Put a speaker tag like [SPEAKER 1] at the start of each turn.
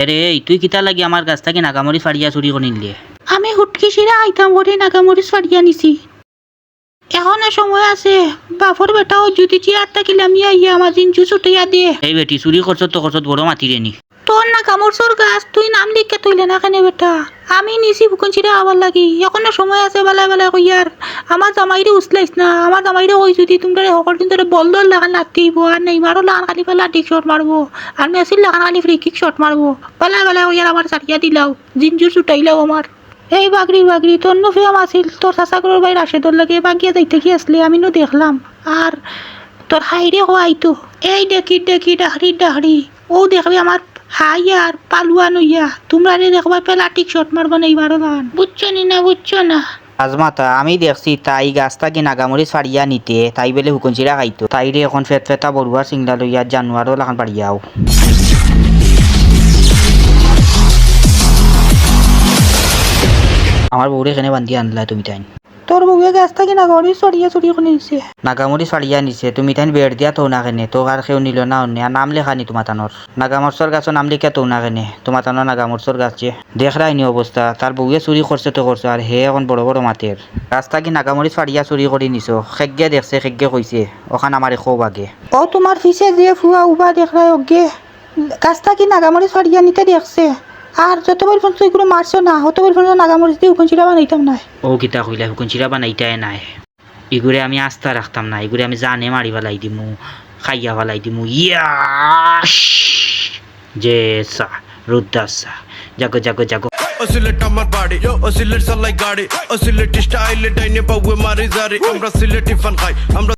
[SPEAKER 1] আরে তুই কিতা লাগি আমার গাছ থেকে নাগামরিচ ফাড়িয়া চুরি করে নিলে?
[SPEAKER 2] আমি হুটকি সিরা আইতাম করে নাগামরিচ ফাড়িয়া নিছি। এখনো সময় আছে, বাপর বেটাও যদি চেয়ার থাকিলে আমি আইয়া আমার জিনজু ছুটাইয়া দিয়ে।
[SPEAKER 1] এই বেটি চুরি করছত তো করছত বড় মাতি রেনি।
[SPEAKER 2] তোর নাগামরচর গাছ তুই নাম লিখে তুইলে না কেন বেটা? আমি নিছি বুকুন সিরা আবার লাগি, এখনো সময় আছে বেলায় বেলায় কইয়ার। আমার জামাইরে উসলাইস না, আমার জামাইরে কই যদি তোমরা সকল দিন ধরে বলদর লাগান লাগতেইব, আর নেইমারও লাগান খালি পেলা ডিক শট মারবো, আর মেসির লাগান খালি ফ্রি কিক শট মারবো। বেলায় বেলায় কইয়ার আমার সারিয়া দিলাও, জিনজুর ছুটাইলাও আমার। এই বাগড়ি তোর নো ফিয়াম আছিল, তোর চাচাগরের বাইর আসে তোর লাগে বাগিয়া যাইতে কি আসলে আমি নো দেখলাম। আর তোর হাইরে হওয়াইতো এই দেখি ডাহরি ও দেখবি আমার হাই আর পালুয়া নইয়া তোমরা দেখবা পেলাটিক শট মারবা না এইবারও গান, বুঝছো না।
[SPEAKER 1] আজমাতা আমি দেখছি তাই গাছ থাকি নাগামরিচ ফাড়িয়া নিতে, তাই বেলে হুকুনচিরা খাইতো, তাইরে এখন ফেতা বড়ুয়া সিংলা লইয়া জানুয়ারও লাগান পাড়িয়াও। আমার বউরে এখানে বান্ধি আনলা তুমি তাই?
[SPEAKER 2] তোর বউয়ে গাছ থাকি নাগামরিচ সরিয়া চুরি করে নিছে।
[SPEAKER 1] নাগামরিচ ফাড়িয়া নিছে, তুমি তাই বেড় দিয়া তো না কেনে? তো আর কেউ নিল না অন্য আর নাম লেখা নি তোমার তানোর? নাগামরচর গাছও নাম লিখা তো না কেনে? তোমার তানোর নাগামরচর গাছে দেখ রাইনি অবস্থা, তার বউয়ে চুরি করছে তো করছে, আর হে এখন বড় বড় মাতের গাছ থাকি নাগামরিচ ফাড়িয়া চুরি করে নিছো। খেগে দেখছে খেগে কইছে ওখান আমার খুব আগে।
[SPEAKER 2] ও তোমার ফিসে যে ফুয়া উবা দেখলাই ওগে গাছ থাকি নাগামরিচ সরিয়া নিতে দেখছে। আর যতবার ফোন তুই কোনো মারছো না, অতবার ফোন নাগামরিচ দিয়ে উকনচিরা বানাইতাম না।
[SPEAKER 1] ও কিতা কইলা হুকুনচিরা বানাইতাই নাই? এগুড়ে আমি আস্থা রাখতাম না, এগুড়ে আমি জানে মারি ফেলাই দিমু, খাইয়া ফেলাই দিমু। ইয়াশ যে সা রুদ্দাসা জাগো জাগো জাগো।
[SPEAKER 3] Oscillate আমার বাড়ি, oscillate সালাই গাড়ি, oscillate স্টাইলে ডাইনে পাওয়ে মারি জারি, আমরা সিলেটি ফান খাই, আমরা